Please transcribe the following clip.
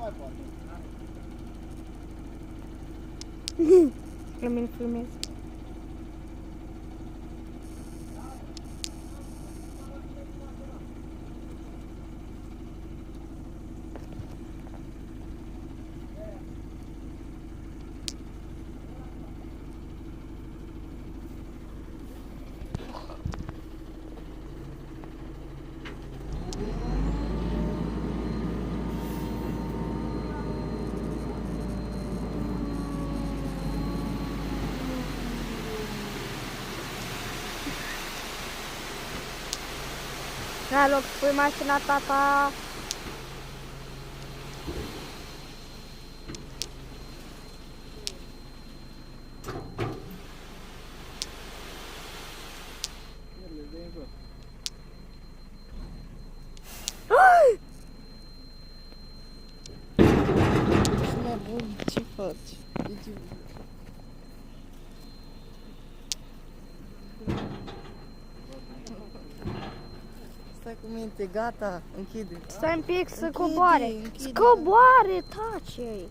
mai poate. Că mi-l filmez. N-ai loc, pui mașina tata. Ești nebun, ce faci? Stai cu minte, gata, închide. Stai un pic să Închide, coboare. închide. Scoboare, taci ei.